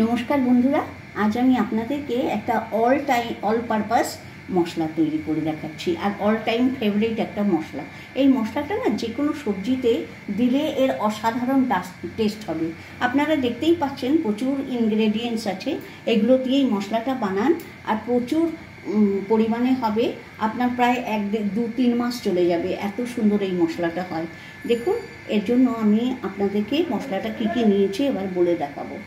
নমস্কার বন্ধুরা, আজ আমি আপনাদেরকে একটা অল পারপাস মশলা তৈরি করে দেখাচ্ছি। আর অল টাইম ফেভারিট একটা মশলা। এই মশলাটা না যে কোনো সবজিতে দিলে এর অসাধারণ টেস্ট হবে। আপনারা দেখতেই পাচ্ছেন প্রচুর ইনগ্রেডিয়েন্টস আছে, এগুলো দিয়েই মশলাটা বানান আর প্রচুর পরিমাণে হবে। আপনার প্রায় 1-2-3 মাস চলে যাবে, এত সুন্দর এই মশলাটা হয়। দেখুন, এর জন্য আমি আপনাদেরকে মশলাটা কী কী নিয়েছি এবার বলে দেখাবো।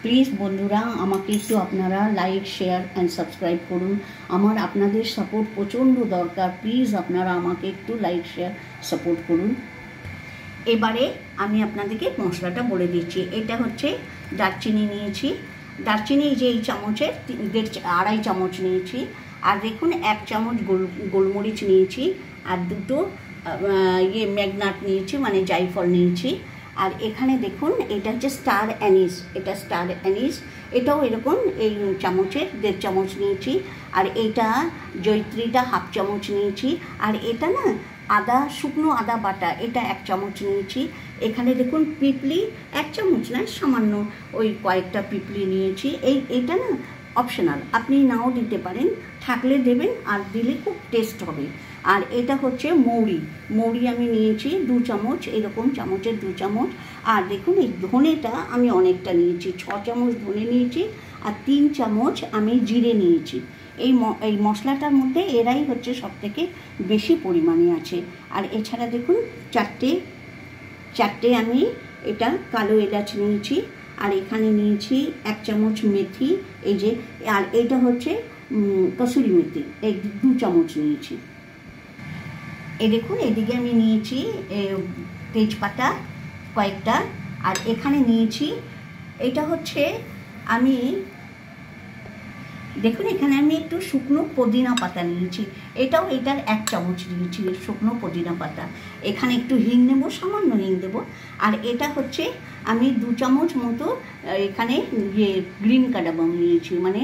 প্লিজ বন্ধুরা, আমাকে একটু আপনারা লাইক, শেয়ার অ্যান্ড সাবস্ক্রাইব করুন। আমার আপনাদের সাপোর্ট প্রচণ্ড দরকার। প্লিজ আপনারা আমাকে একটু লাইক, শেয়ার, সাপোর্ট করুন। এবারে আমি আপনাদেরকে মশলাটা বলে দিচ্ছি। এটা হচ্ছে দারচিনি নিয়েছি। দারচিনি যে এই চামচের 2.5 চামচ নিয়েছি। আর দেখুন 1 চামচ গোলমরিচ নিয়েছি। আর 2টো ম্যাগনাট নিয়েছি, মানে জায়ফল নিয়েছি। আর এখানে দেখুন, এটা হচ্ছে স্টার অ্যানিস। এটা স্টার অ্যানিস, এটাও এরকম এই চামচের 1.5 চামচ নিয়েছি। আর এটা জয়িত্রীটা 1/2 চামচ নিয়েছি। আর এটা না আদা, শুকনো আদা বাটা, এটা 1 চামচ নিয়েছি। এখানে দেখুন পিপলি 1 চামচ নয়, সামান্য ওই কয়েকটা পিপলি নিয়েছি। এইটা না অপশনাল, আপনি নাও দিতে পারেন, থাকলে দেবেন, আর দিলে খুব টেস্ট হবে। আর এটা হচ্ছে মৌরি আমি নিয়েছি 2 চামচ, এরকম চামচের 2 চামচ। আর দেখুন এই ধনেটা আমি অনেকটা নিয়েছি, 6 চামচ ধনে নিয়েছি। আর 3 চামচ আমি জিরে নিয়েছি। এই মশলাটার মধ্যে এরাই হচ্ছে সবথেকে বেশি পরিমাণে আছে। আর এছাড়া দেখুন চারটে আমি এটা কালো এলাচ নিয়েছি। আর এখানে নিয়েছি 1 চামচ মেথি, এই যে। আর এটা হচ্ছে কসুরি মেথি, এই 2 চামচ নিয়েছি। এই দেখুন, এদিকে আমি নিয়েছি তেজপাতা কয়েকটা। আর এখানে নিয়েছি, এটা হচ্ছে আমি দেখুন, এখানে আমি একটু শুকনো পুদিনা পাতা নিয়েছি। এটার 1 চামচ নিয়েছি শুকনো পুদিনা পাতা। এখানে একটু হিং নেবো, সামান্য হিং দেবো। আর এটা হচ্ছে আমি 2 চামচ মতো এখানে গ্রিন কার্ডামম নিয়েছি, মানে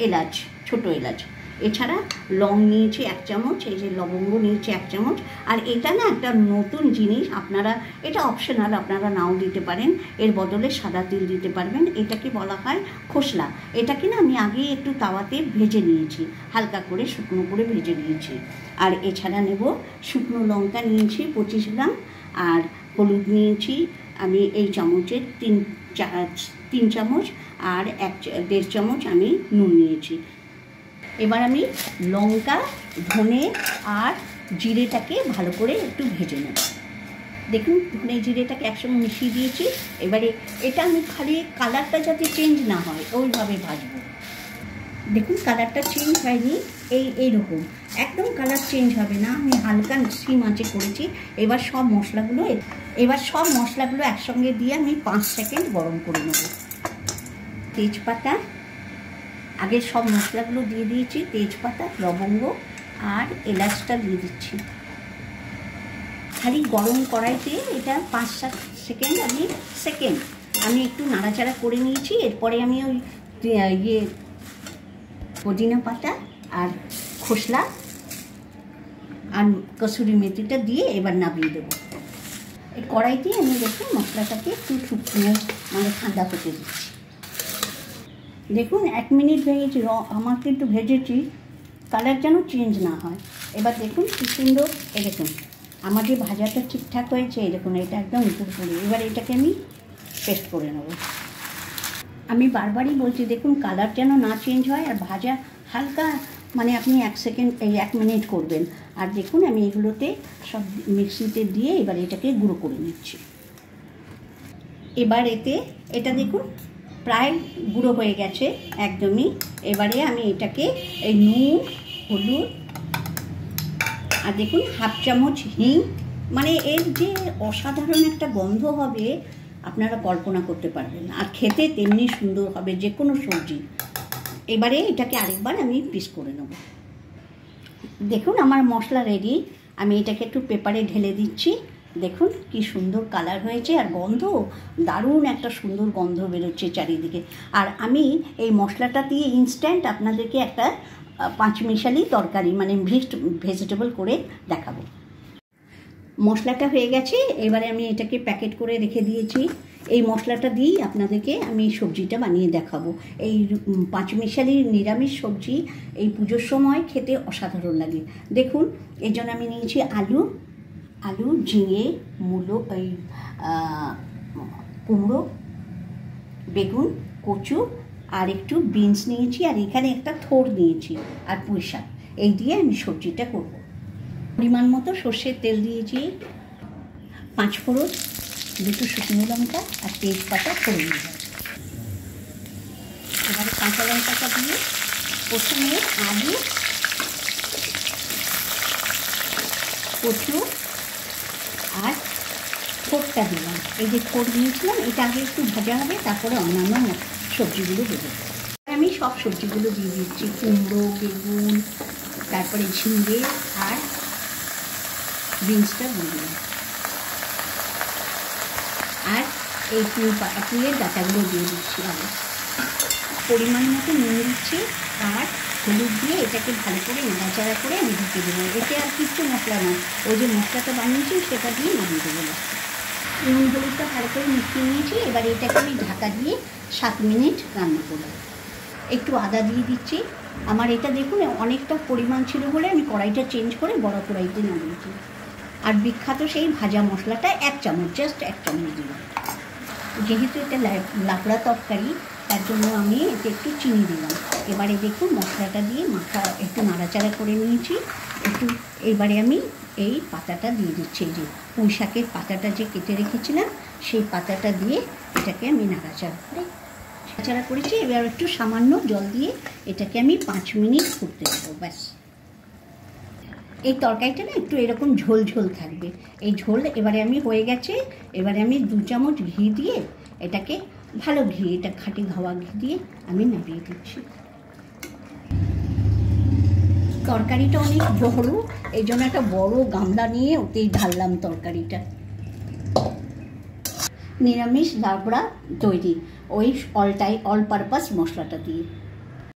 এলাচ, ছোটো এলাচ। এছাড়া লং নিয়েছি 1 চামচ, এই যে লবঙ্গ নিয়েছি 1 চামচ। আর এটা না একটা নতুন জিনিস, আপনারা এটা অপশনাল, আপনারা নাও দিতে পারেন, এর বদলে সাদা তিল দিতে পারবেন। এটাকে বলা হয় খোসলা। এটাকে না আমি আগে একটু তাওয়াতে ভেজে নিয়েছি, হালকা করে শুকনো করে ভেজে নিয়েছি। আর এছাড়া নেব শুকনো লঙ্কা নিয়েছি 25 গ্রাম। আর হলুদ নিয়েছি আমি এই চামচের 3 চামচ। আর 1.5 চামচ আমি নুন নিয়েছি। এবার আমি লঙ্কা, ধনে আর জিরেটাকে ভালো করে একটু ভেজে নেব। দেখুন, ধনে জিরেটাকে একসঙ্গে মিশিয়ে দিয়েছি। এবারে এটা আমি খালি কালারটা যাতে চেঞ্জ না হয় ওইভাবে ভাজবো। দেখুন, কালারটা চেঞ্জ হয়নি, এইরকম একদম কালার চেঞ্জ হবে না। আমি হালকা সিম আঁচে করেছি। এবার সব মশলাগুলো একসঙ্গে দিয়ে আমি 5 সেকেন্ড গরম করে নেব। তেজপাতা, আগে সব মশলাগুলো দিয়ে দিয়েছি, তেজপাতা, লবঙ্গ আর এলাচটা দিয়ে দিচ্ছি। খালি গরম কড়াইতে এটা 5-7 সেকেন্ড আমি একটু নাড়াচাড়া করে নিয়েছি। এরপরে আমি ওই পুদিনা পাতা আর খোসলা আর কসুরি মেথিটা দিয়ে এবার নামিয়ে দেবো। এই কড়াইতে আমি দেখুন মশলাটাকে একটু শুকনো, মানে ঠান্ডা করতে দিচ্ছি। দেখুন 1 মিনিট ভেজেছি, আমার কিন্তু ভেজেছি, কালার যেন চেঞ্জ না হয়। এবার দেখুন কি সুন্দর, এই দেখুন আমার যে ভাজাটা ঠিকঠাক হয়েছে। এই দেখুন, এটা একদম উপর করে। এবার এটাকে আমি পেস্ট করে নেব। আমি বারবারই বলছি, দেখুন কালার যেন না চেঞ্জ হয়, আর ভাজা হালকা, মানে আপনি 1 মিনিট করবেন। আর দেখুন আমি এগুলোতে সব মিক্সিতে দিয়ে এবার এটাকে গুঁড়ো করে নিচ্ছি। এবার এটা দেখুন প্রায় গুঁড়ো হয়ে গেছে একদমই। এবারে আমি এটাকে এই নুন, হলুদ আর দেখুন 1/2 চামচ হিং, মানে এর যে অসাধারণ একটা গন্ধ হবে আপনারা কল্পনা করতে পারবেন না। আর খেতে তেমনি সুন্দর হবে যে কোনো সবজি। এবারে এটাকে আরেকবার আমি পিস করে নেব। দেখুন আমার মশলা রেডি। আমি এটাকে একটু পেপারে ঢেলে দিচ্ছি। দেখুন কি সুন্দর কালার হয়েছে, আর গন্ধ দারুণ একটা সুন্দর গন্ধ বেরোচ্ছে চারিদিকে। আর আমি এই মশলাটা দিয়ে ইনস্ট্যান্ট আপনাদেরকে একটা 5 মিশালি তরকারি, মানে ভেজিটেবল করে দেখাবো। মশলাটা হয়ে গেছে। এবারে আমি এটাকে প্যাকেট করে রেখে দিয়েছি। এই মশলাটা দিয়েই আপনাদেরকে আমি সবজিটা বানিয়ে দেখাবো। এই পাঁচমিশালি নিরামিষ সবজি এই পুজোর সময় খেতে অসাধারণ লাগে। দেখুন, এর জন্য আমি নিয়েছি আলু, ঝিঙে, মূলো, এই কুমড়ো, বেগুন, কচু আর একটু বিনস নিয়েছি, আর এখানে একটা থোড় নিয়েছি, আর পুঁই শাক। এই দিয়ে আমি সবজিটা করব। পরিমাণ মতো সর্ষের তেল দিয়েছি, 5 ফোড়ন, 2 শুকনো লঙ্কা আর তেজপাতা ফোড়ন দেব। এবারে কাঁচা লঙ্কাটা দিয়ে প্রথমে আলু, কচু আর থোড়টা দিলাম। এই যে থোড় দিয়েছিলাম, এটা আগে একটু ভাজা হবে, তারপরে অন্যান্য সবজিগুলো দেবো। আমি সব সবজিগুলো দিয়ে দিচ্ছি, কুমড়ো, বেগুন, তারপরে ঝিঙে আর বিনসটা দিয়ে দিলাম, আর এই পুঁইয়ের ডাঁটাগুলো দিয়ে দিচ্ছি। আমি পরিমাণ মতো নুন দিচ্ছি আর হলুদ দিয়ে এটাকে ভালো করে নাড়াচাড়া করে আমি ঢুকে দেবো। এতে আর কিছু মশলা নয়, ওই যে মশলাটা বানিয়েছি সেটা দিয়ে নামিয়ে দেবো। নুন হলুদটা ভালো করে মিশিয়ে নিয়েছি। এবার এটাকে আমি ঢাকা দিয়ে 7 মিনিট রান্না করব। একটু আদা দিয়ে দিচ্ছি। আমার এটা দেখুন অনেকটা পরিমাণ ছিল বলে আমি কড়াইটা চেঞ্জ করে বড় কড়াইতে নামিয়েছি। আর বিখ্যাত সেই ভাজা মশলাটা 1 চামচ, জাস্ট 1 চামচ দিলাম। যেহেতু এটা লাবড়া তরকারি, তার জন্য আমি এতে একটু চিনি দিলাম। এবারে দেখুন মশলাটা দিয়ে একটু নাড়াচাড়া করে নিয়েছি। এবারে আমি এই পাতাটা দিয়ে দিচ্ছি, যে পুঁই শাকের পাতাটা যে কেটে রেখেছিলাম সেই পাতাটা দিয়ে এটাকে আমি নাড়াচাড়া করেছি। এবার একটু সামান্য জল দিয়ে এটাকে আমি 5 মিনিট ফুটতে দেবো, ব্যাস। এই তরকারিটা না একটু এরকম ঝোল ঝোল থাকবে। এই ঝোল এবারে আমি হয়ে গেছে। এবারে আমি 2 চামচ ঘি দিয়ে এটাকে, ভালো ঘি, এটা খাঁটি ঘাওয়া ঘি দিয়ে আমি নামিয়ে দিচ্ছি। তরকারিটা অনেক বড়, এই জন্য একটা বড় গামলা নিয়ে ওতেই ঢাললাম তরকারিটা। নিরামিষ লাবড়া তৈরি ওই অল পারপাস মশলাটা দিয়ে।